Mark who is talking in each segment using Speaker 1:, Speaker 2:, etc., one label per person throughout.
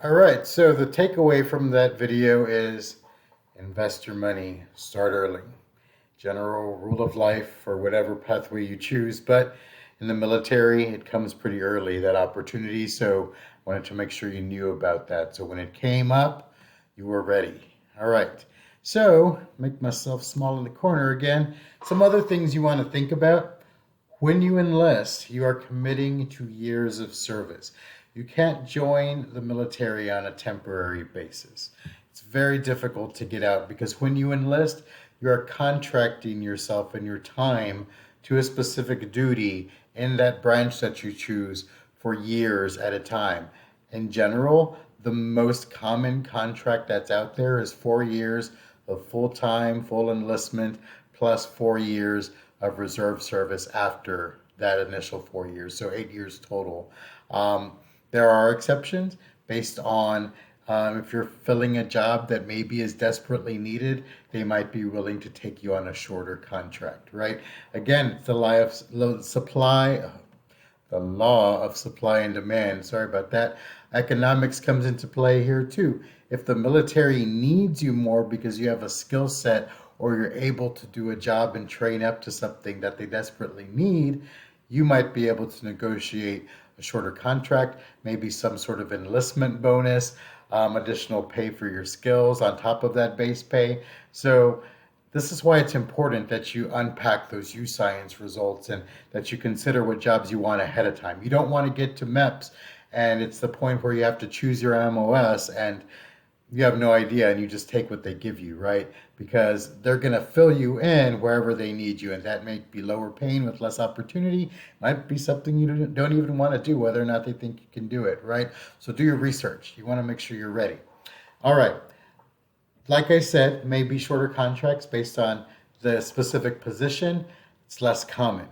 Speaker 1: All right, so the takeaway from that video is invest your money, start early. General rule of life for whatever pathway you choose, but in the military, it comes pretty early, that opportunity. So I wanted to make sure you knew about that. So when it came up, you were ready. All right. So make myself small in the corner again. Some other things you want to think about. When you enlist, you are committing to years of service. You can't join the military on a temporary basis. It's very difficult to get out because when you enlist, you are contracting yourself and your time to a specific duty in that branch that you choose for years at a time. In general, the most common contract that's out there is 4 years of full time, full enlistment, plus 4 years of reserve service after that initial 4 years, so 8 years total. Um, there are exceptions based on if you're filling a job that maybe is desperately needed, they might be willing to take you on a shorter contract, right? Again, it's the law of supply and demand. Sorry about that. Economics comes into play here too. If the military needs you more because you have a skill set or you're able to do a job and train up to something that they desperately need, you might be able to negotiate a shorter contract, maybe some sort of enlistment bonus, additional pay for your skills on top of that base pay. So this is why it's important that you unpack those U-Science results and that you consider what jobs you want ahead of time. You don't want to get to MEPS and it's the point where you have to choose your MOS and you have no idea and you just take what they give you, right? Because they're going to fill you in wherever they need you, and that may be lower paying with less opportunity. Might be something you don't even want to do, whether or not they think you can do it, right? So do your research. You want to make sure you're ready. All right. Like I said, maybe shorter contracts based on the specific position. It's less common.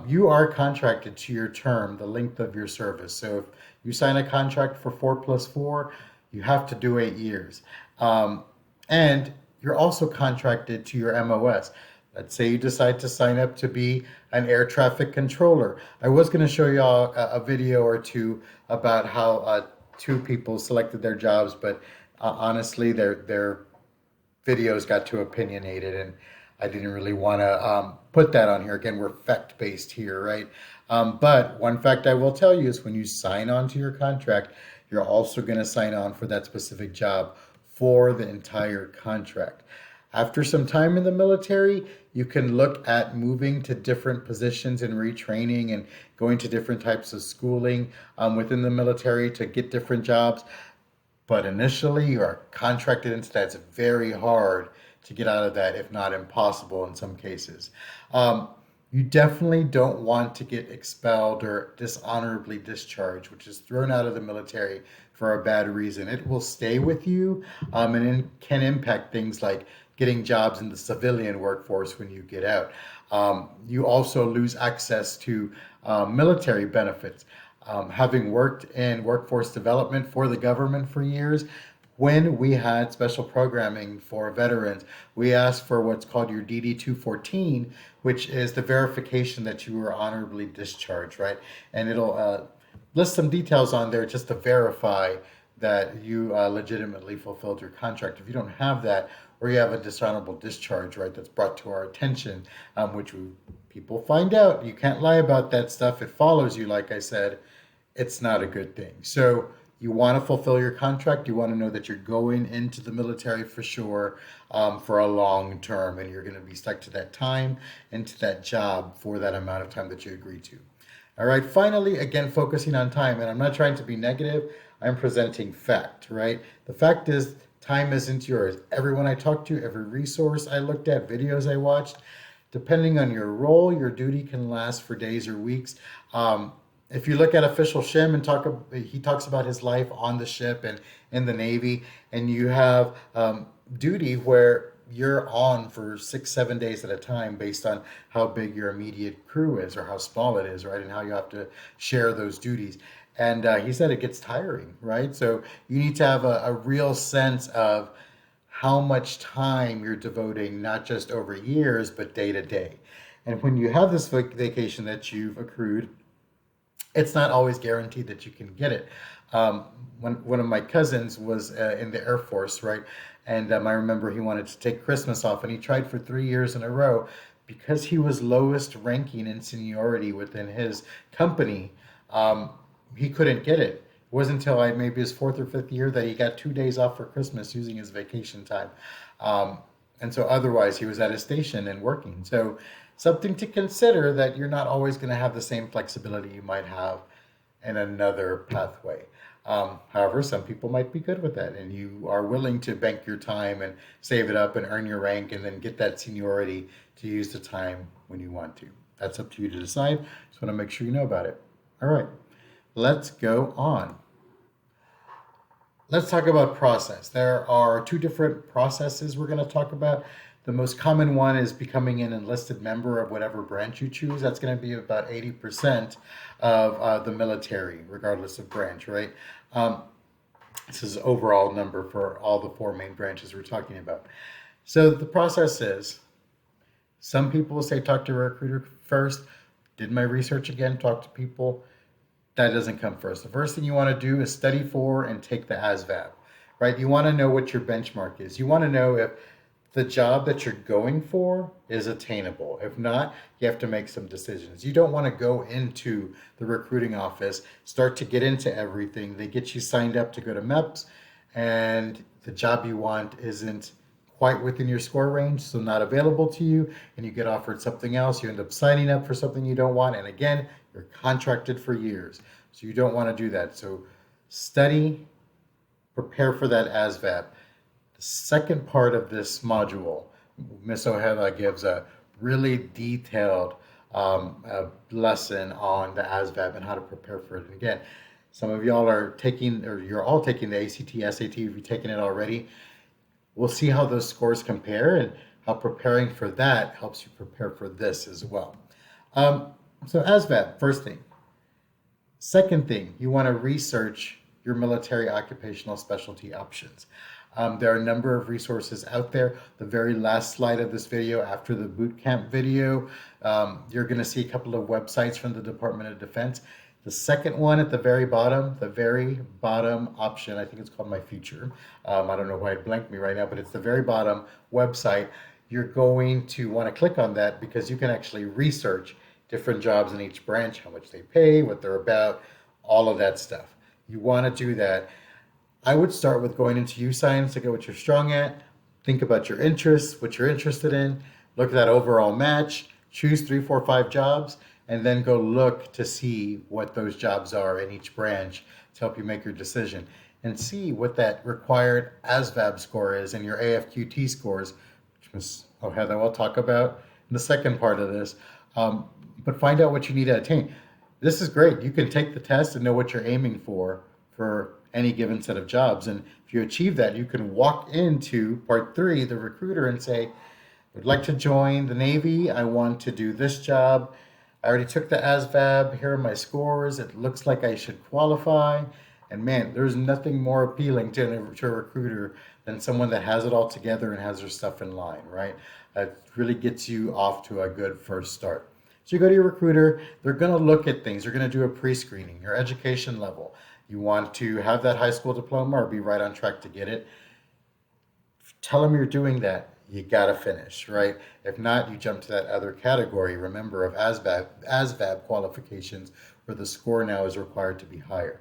Speaker 1: You are contracted to your term, the length of your service. So if you sign a contract for 4+4, you have to do 8 years. And you're also contracted to your MOS. Let's say you decide to sign up to be an air traffic controller. I was going to show you all a video or two about how two people selected their jobs, but honestly, their videos got too opinionated, and I didn't really want to put that on here. Again, we're fact based here, right? But one fact I will tell you is when you sign on to your contract, you're also going to sign on for that specific job for the entire contract. After some time in the military, you can look at moving to different positions and retraining and going to different types of schooling within the military to get different jobs. But initially, you are contracted into that. It's very hard to get out of that, if not impossible in some cases. Um, you definitely don't want to get expelled or dishonorably discharged, which is thrown out of the military for a bad reason. It will stay with you and it can impact things like getting jobs in the civilian workforce when you get out. You also lose access to military benefits. Having worked in workforce development for the government for years, when we had special programming for veterans, we asked for what's called your DD 214, which is the verification that you were honorably discharged, right? And it'll list some details on there just to verify that you legitimately fulfilled your contract. If you don't have that, or you have a dishonorable discharge, right, that's brought to our attention, which people find out, you can't lie about that stuff. It follows you, like I said, it's not a good thing. So you want to fulfill your contract. You want to know that you're going into the military for sure for a long term, and you're going to be stuck to that time and to that job for that amount of time that you agree to. All right. Finally, again, focusing on time, and I'm not trying to be negative. I'm presenting fact, right? The fact is, time isn't yours. Everyone I talked to, every resource I looked at, videos I watched, depending on your role, your duty can last for days or weeks. If you look at official Shim and he talks about his life on the ship and in the Navy, and you have duty where you're on for 6, 7 days at a time based on how big your immediate crew is or how small it is, right? And how you have to share those duties. And he said it gets tiring, right? So you need to have a real sense of how much time you're devoting, not just over years, but day to day. And when you have this vacation that you've accrued, it's not always guaranteed that you can get it. Um, one of my cousins was in the Air Force, right? And I remember he wanted to take Christmas off, and he tried for 3 years in a row because he was lowest ranking in seniority within his company. Um, he couldn't get it. It wasn't until maybe his fourth or fifth year that he got 2 days off for Christmas using his vacation time. Um, and so otherwise, he was at his station and working. So something to consider that you're not always going to have the same flexibility you might have in another pathway. However, some people might be good with that, and you are willing to bank your time and save it up and earn your rank and then get that seniority to use the time when you want to. That's up to you to decide. Just want to make sure you know about it. All right, let's go on. Let's talk about process. There are two different processes we're going to talk about. The most common one is becoming an enlisted member of whatever branch you choose. That's going to be about 80% of the military, regardless of branch, right? Um, this is overall number for all the four main branches we're talking about. So the process is some people say talk to a recruiter first. Did my research again, talk to people. That doesn't come first. The first thing you want to do is study for and take the ASVAB, right? You want to know what your benchmark is. You want to know if the job that you're going for is attainable. If not, you have to make some decisions. You don't want to go into the recruiting office, start to get into everything. They get you signed up to go to MEPS, and the job you want isn't quite within your score range, so not available to you, and you get offered something else. You end up signing up for something you don't want, and again, you're contracted for years. So you don't want to do that. So study, prepare for that ASVAB. The second part of this module, Ms. Ojeda gives a really detailed lesson on the ASVAB and how to prepare for it. And again, some of y'all are taking, or you're all taking the ACT, SAT, if you've taken it already. We'll see how those scores compare and how preparing for that helps you prepare for this as well. So ASVAB, first thing. Second thing, you want to research your military occupational specialty options. There are a number of resources out there. The very last slide of this video, after the boot camp video, you're going to see a couple of websites from the Department of Defense. The second one at the very bottom option, I think it's called My Future. I don't know why it blanked me right now, but it's the very bottom website. You're going to want to click on that because you can actually research different jobs in each branch, how much they pay, what they're about, all of that stuff. You want to do that. I would start with going into UScience to get what you're strong at, think about your interests, what you're interested in, look at that overall match, choose 3, 4, 5 jobs, and then go look to see what those jobs are in each branch to help you make your decision. And see what that required ASVAB score is and your AFQT scores, which Ms. Ojeda will talk about in the second part of this. But find out what you need to attain. This is great. You can take the test and know what you're aiming for any given set of jobs. And if you achieve that, you can walk into part 3, the recruiter, and say, I'd like to join the Navy. I want to do this job. I already took the ASVAB. Here are my scores. It looks like I should qualify. And man, there's nothing more appealing to a recruiter than someone that has it all together and has their stuff in line, right? It really gets you off to a good first start. So you go to your recruiter, they're going to look at things. They're going to do a pre-screening, your education level. You want to have that high school diploma or be right on track to get it. Tell them you're doing that. You got to finish, right? If not, you jump to that other category, remember, of ASVAB qualifications where the score now is required to be higher.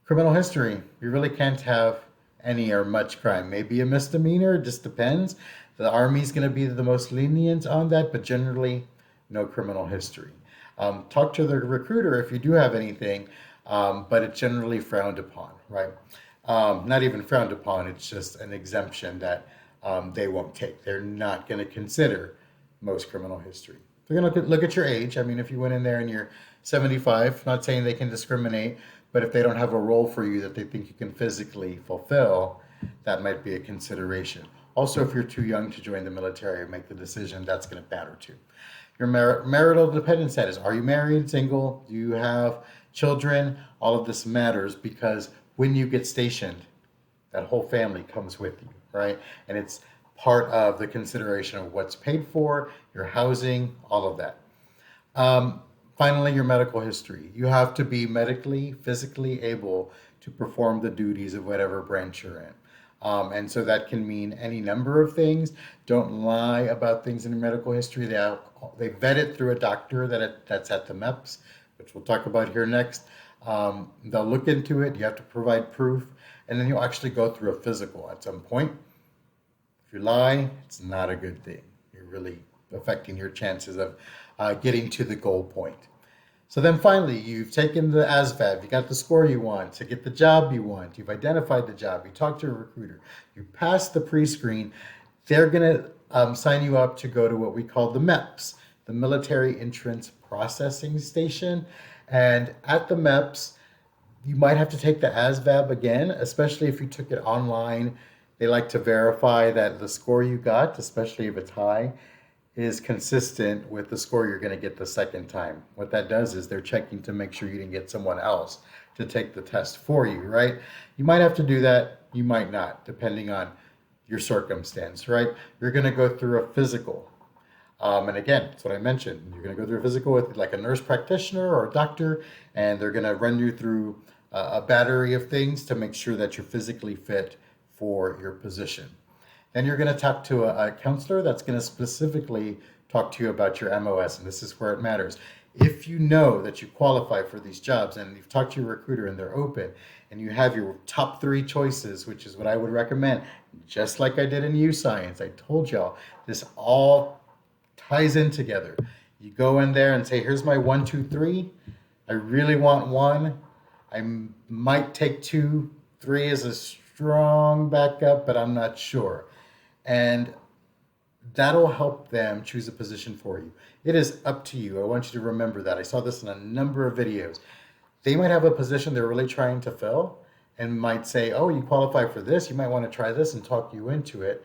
Speaker 1: Criminal history, you really can't have any or much crime. Maybe a misdemeanor, it just depends. The Army's going to be the most lenient on that, but generally, no criminal history. Talk to the recruiter if you do have anything, but it's generally frowned upon, right? Not even frowned upon, it's just an exemption that they won't take. They're not going to consider most criminal history. They're going to look at your age. I mean, if you went in there and you're 75, not saying they can discriminate, but if they don't have a role for you that they think you can physically fulfill, that might be a consideration. Also, if you're too young to join the military or make the decision, that's going to matter too. Your marital dependent status. Are you married, single? Do you have children? All of this matters because when you get stationed, that whole family comes with you, right? And it's part of the consideration of what's paid for, your housing, all of that. Finally, your medical history. You have to be medically, physically able to perform the duties of whatever branch you're in. And so that can mean any number of things. Don't lie about things in your medical history. They vet it through a doctor that's at the MEPS, which we'll talk about here next. They'll look into it. You have to provide proof, and then you'll actually go through a physical at some point. If you lie, it's not a good thing. You're really affecting your chances of getting to the goal point. So then finally, you've taken the ASVAB, you got the score you want to get the job you want, you've identified the job, you talked to a recruiter, you passed the pre-screen. They're going to sign you up to go to what we call the MEPS, the Military Entrance Processing Station. And at the MEPS, you might have to take the ASVAB again, especially if you took it online. They like to verify that the score you got, especially if it's high, is consistent with the score you're going to get the second time. What that does is they're checking to make sure you didn't get someone else to take the test for you, right? You might have to do that, you might not, depending on your circumstance, right? You're going to go through a physical. And again, that's what I mentioned. You're going to go through a physical with like a nurse practitioner or a doctor, and they're going to run you through a battery of things to make sure that you're physically fit for your position. Then you're going to talk to a counselor that's going to specifically talk to you about your MOS, and this is where it matters. If you know that you qualify for these jobs and you've talked to your recruiter and they're open and you have your top 3 choices, which is what I would recommend, just like I did in U-Science, I told y'all, this all ties in together. You go in there and say, here's my 1, 2, 3. I really want 1. I might take 2. 3 is a strong backup, but I'm not sure. And that'll help them choose a position for you. It is up to you. I want you to remember that. I saw this in a number of videos. They might have a position they're really trying to fill and might say, oh, you qualify for this. You might want to try this and talk you into it.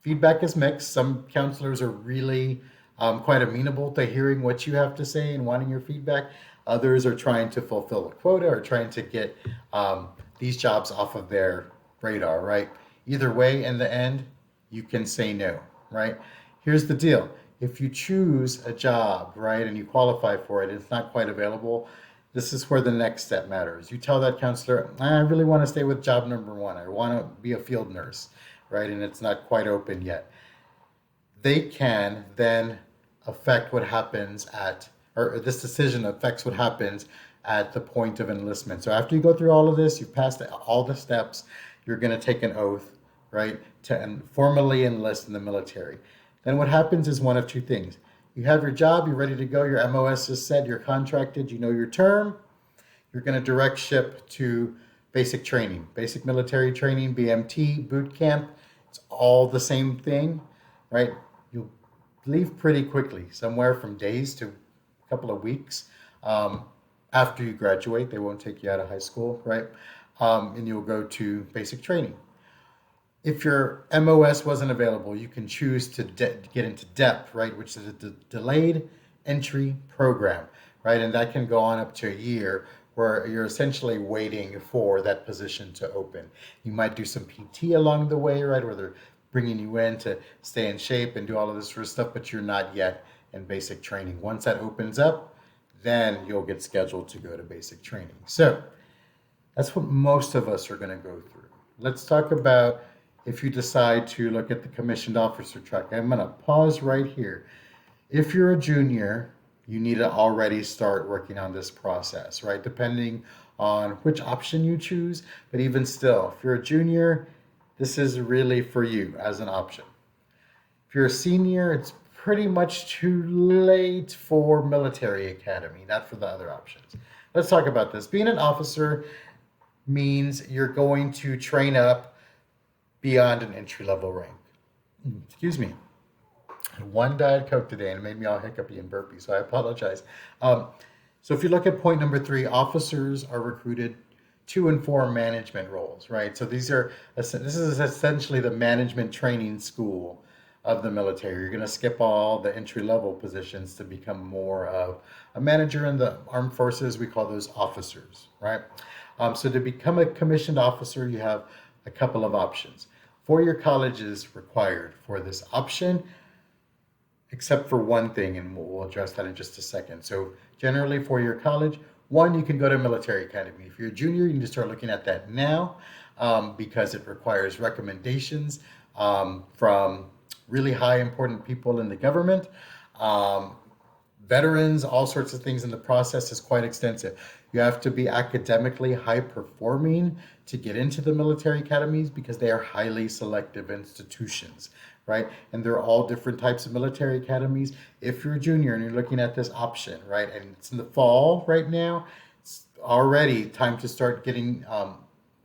Speaker 1: Feedback is mixed. Some counselors are really quite amenable to hearing what you have to say and wanting your feedback. Others are trying to fulfill a quota or trying to get these jobs off of their radar, right? Either way, in the end, you can say no, right? Here's the deal. If you choose a job, right, and you qualify for it, it's not quite available, this is where the next step matters. You tell that counselor, I really want to stay with job number 1. I want to be a field nurse, right, and it's not quite open yet. They can then affect what happens or this decision affects what happens at the point of enlistment. So after you go through all of this, you've passed all the steps, you're going to take an oath, right, to formally enlist in the military. Then what happens is one of 2 things. You have your job, you're ready to go, your MOS is set, you're contracted, you know your term. You're going to direct ship to basic training, basic military training, BMT, boot camp. It's all the same thing, right? You'll leave pretty quickly, somewhere from days to a couple of weeks after you graduate. They won't take you out of high school, right? And you'll go to basic training. If your MOS wasn't available, you can choose to get into DEP, right, which is a delayed entry program, right? And that can go on up to a year where you're essentially waiting for that position to open. You might do some PT along the way, right, where they're bringing you in to stay in shape and do all of this sort of stuff, but you're not yet in basic training. Once that opens up, then you'll get scheduled to go to basic training. So that's what most of us are going to go through. Let's talk about if you decide to look at the commissioned officer track. I'm going to pause right here. If you're a junior, you need to already start working on this process, right? Depending on which option you choose. But even still, if you're a junior, this is really for you as an option. If you're a senior, it's pretty much too late for military academy, not for the other options. Let's talk about this. Being an officer means you're going to train up beyond an entry-level rank. Excuse me. I had 1 Diet Coke today and it made me all hiccupy and burpy, so I apologize. So if you look at point number 3, officers are recruited to and for management roles, right? So this is essentially the management training school of the military. You're going to skip all the entry-level positions to become more of a manager in the armed forces. We call those officers, right? So to become a commissioned officer, you have a couple of options. 4-year college is required for this option, except for one thing, and we'll address that in just a second. So generally 4-year college One, you can go to military academy. If you're a junior, you need to start looking at that now, because it requires recommendations from really high important people in the government. Um, Veterans, all sorts of things, and the process is quite extensive. You have to be academically high performing to get into the military academies because they are highly selective institutions, right? And they're all different types of military academies. If you're a junior and you're looking at this option, right, and it's in the fall right now, it's already time to start getting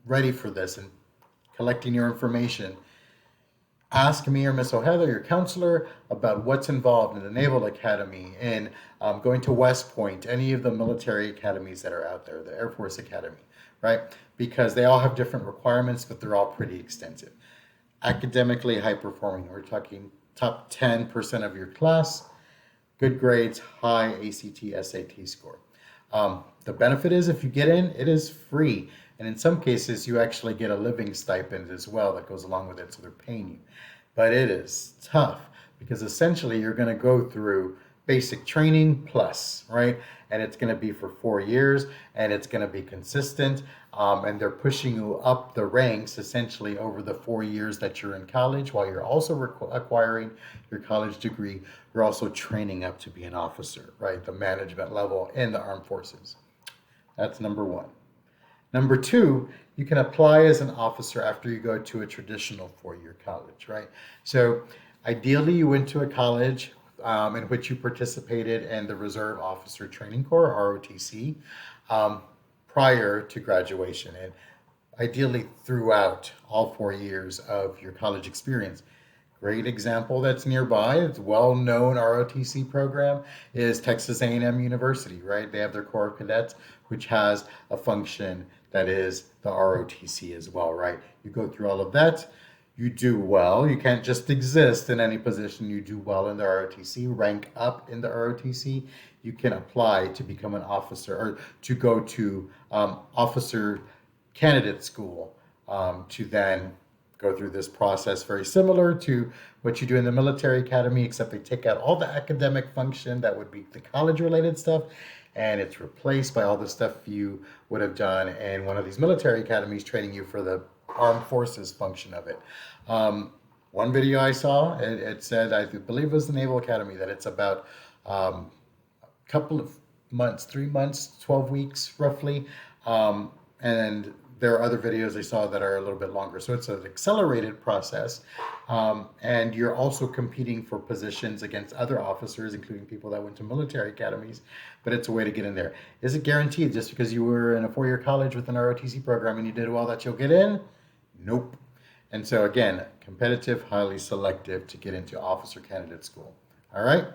Speaker 1: ready for this and collecting your information. Ask me or Miss O'Heather, your counselor, about what's involved in the Naval Academy and going to West Point, any of the military academies that are out there, the Air Force Academy, right? Because they all have different requirements, but they're all pretty extensive. Academically high performing, we're talking top 10% of your class, good grades, high ACT, SAT score. The benefit is if you get in, it is free. And in some cases, you actually get a living stipend as well that goes along with it, so they're paying you. But it is tough because essentially you're going to go through basic training plus, right? And it's going to be for 4 years and it's going to be consistent. And they're pushing you up the ranks essentially over the 4 years that you're in college while you're also acquiring your college degree. You're also training up to be an officer, right? The management level in the armed forces. That's number one. Number two, you can apply as an officer after you go to a traditional 4 year college, right? So ideally, you went to a college in which you participated in the Reserve Officer Training Corps, ROTC, um, prior to graduation, and ideally throughout all 4 years of your college experience. Great example that's nearby, it's well-known ROTC program is Texas A&M University, right? They have their Corps of Cadets, which has a function that is the ROTC as well, right? You go through all of that, you do well. You can't just exist in any position. You do well in the ROTC, rank up in the ROTC. You can apply to become an officer or to go to officer candidate school to then go through this process very similar to what you do in the military academy, except they take out all the academic function that would be the college related stuff and it's replaced by all the stuff you would have done in one of these military academies training you for the armed forces function of it. One video I saw, it said, I believe it was the Naval Academy, that it's about a couple of months, 3 months, 12 weeks roughly. And there are other videos I saw that are a little bit longer. So it's an accelerated process. And you're also competing for positions against other officers, including people that went to military academies. But it's a way to get in there. Is it guaranteed just because you were in a 4 year college with an ROTC program and you did well that you'll get in? Nope. And so again, competitive, highly selective to get into officer candidate school. All right.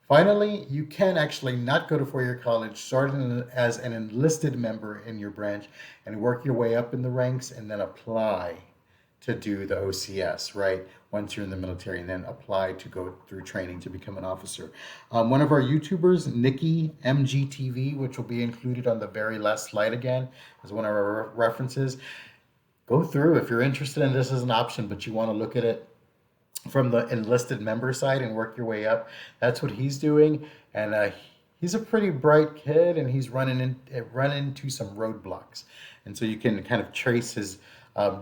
Speaker 1: Finally, you can actually not go to 4 year college, start as an enlisted member in your branch and work your way up in the ranks and then apply to do the OCS, right? Once you're in the military, and then apply to go through training to become an officer. One of our YouTubers, Nikki MGTV, which will be included on the very last slide again, is one of our references. Go through if you're interested in this as an option, but you want to look at it from the enlisted member side and work your way up. That's what he's doing, and he's a pretty bright kid, and he's run into some roadblocks, and so you can kind of trace his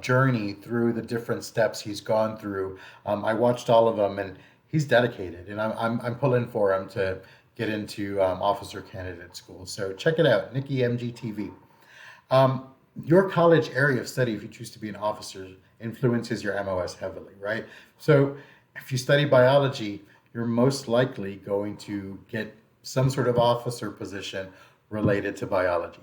Speaker 1: journey through the different steps he's gone through. I watched all of them, and he's dedicated, and I'm pulling for him to get into officer candidate school. So check it out, Nikki MGTV. Your college area of study, if you choose to be an officer, influences your MOS heavily, right? So if you study biology, you're most likely going to get some sort of officer position related to biology.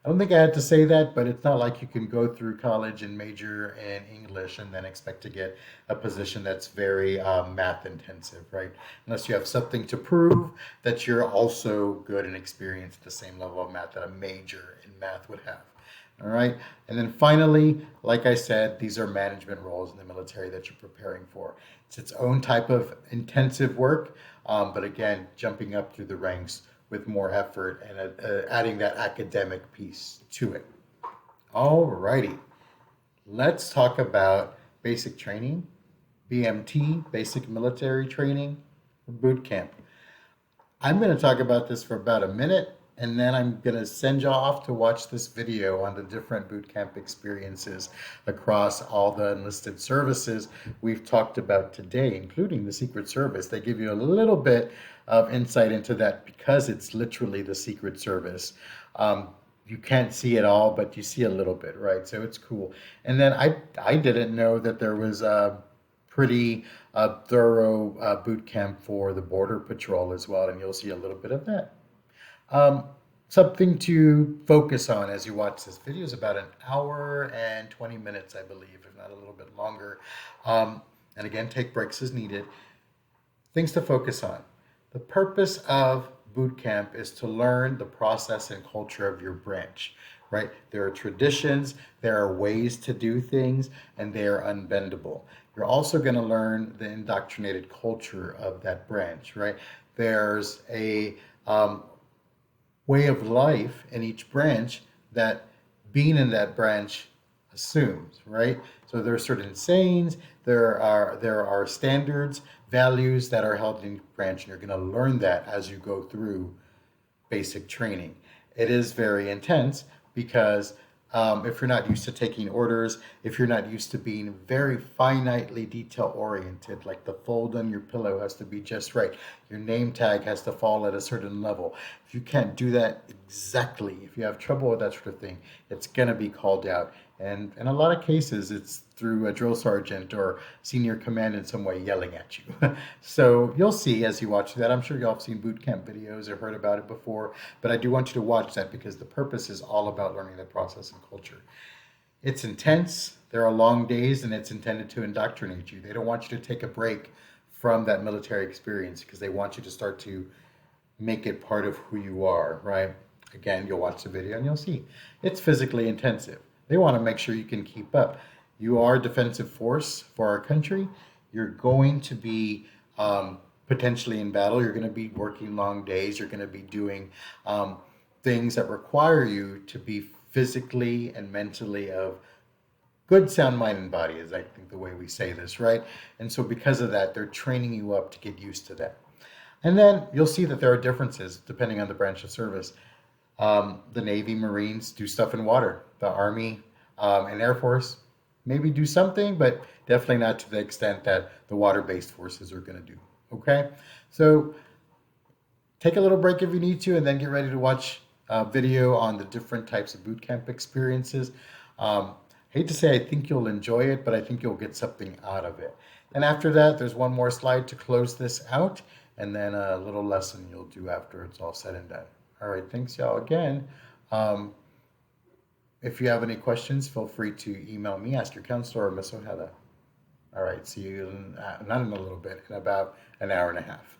Speaker 1: I don't think I had to say that, but it's not like you can go through college and major in English and then expect to get a position that's very math intensive, right? Unless you have something to prove that you're also good and experienced at the same level of math that a major in math would have. All right. And then finally, like I said, these are management roles in the military that you're preparing for. It's its own type of intensive work, but again, jumping up through the ranks with more effort and adding that academic piece to it. All righty. Let's talk about basic training, BMT, basic military training, boot camp. I'm going to talk about this for about a minute, and then I'm going to send y'all off to watch this video on the different boot camp experiences across all the enlisted services we've talked about today, including the Secret Service. They give you a little bit of insight into that because it's literally the Secret Service. You can't see it all, but you see a little bit, right? So it's cool. And then I didn't know that there was a pretty thorough boot camp for the Border Patrol as well, and you'll see a little bit of that. Um, Something to focus on as you watch this video is about an hour and 20 minutes, I believe, if not a little bit longer. And again, take breaks as needed. Things to focus on. The purpose of boot camp is to learn the process and culture of your branch, right? There are traditions, there are ways to do things, and they are unbendable. You're also going to learn the indoctrinated culture of that branch, right? There's a way of life in each branch that being in that branch assumes, right? So there are certain sayings, there are standards, values that are held in each branch, and you're going to learn that as you go through basic training. It is very intense because if you're not used to taking orders, if you're not used to being very finitely detail oriented, like the fold on your pillow has to be just right, your name tag has to fall at a certain level. If you can't do that exactly, if you have trouble with that sort of thing, it's going to be called out. And in a lot of cases, it's through a drill sergeant or senior command in some way yelling at you. So you'll see as you watch that. I'm sure y'all have seen boot camp videos or heard about it before, but I do want you to watch that because the purpose is all about learning the process and culture. It's intense, there are long days, and it's intended to indoctrinate you. They don't want you to take a break from that military experience because they want you to start to make it part of who you are, right? Again, you'll watch the video and you'll see it's physically intensive. They want to make sure you can keep up. You are a defensive force for our country. You're going to be potentially in battle. You're going to be working long days. You're going to be doing things that require you to be physically and mentally of good, sound mind and body, is I think the way we say this, right? And so because of that, they're training you up to get used to that. And then you'll see that there are differences depending on the branch of service. The Navy, Marines do stuff in water. The Army and Air Force maybe do something, but definitely not to the extent that the water-based forces are going to do. Okay? So take a little break if you need to, and then get ready to watch a video on the different types of boot camp experiences. Hate to say I think you'll enjoy it, but I think you'll get something out of it. And after that, there's one more slide to close this out, and then a little lesson you'll do after it's all said and done. All right, thanks y'all again. If you have any questions, feel free to email me, ask your counselor, or Miss Ojeda. All right, see you not in a little bit, in about an hour and a half.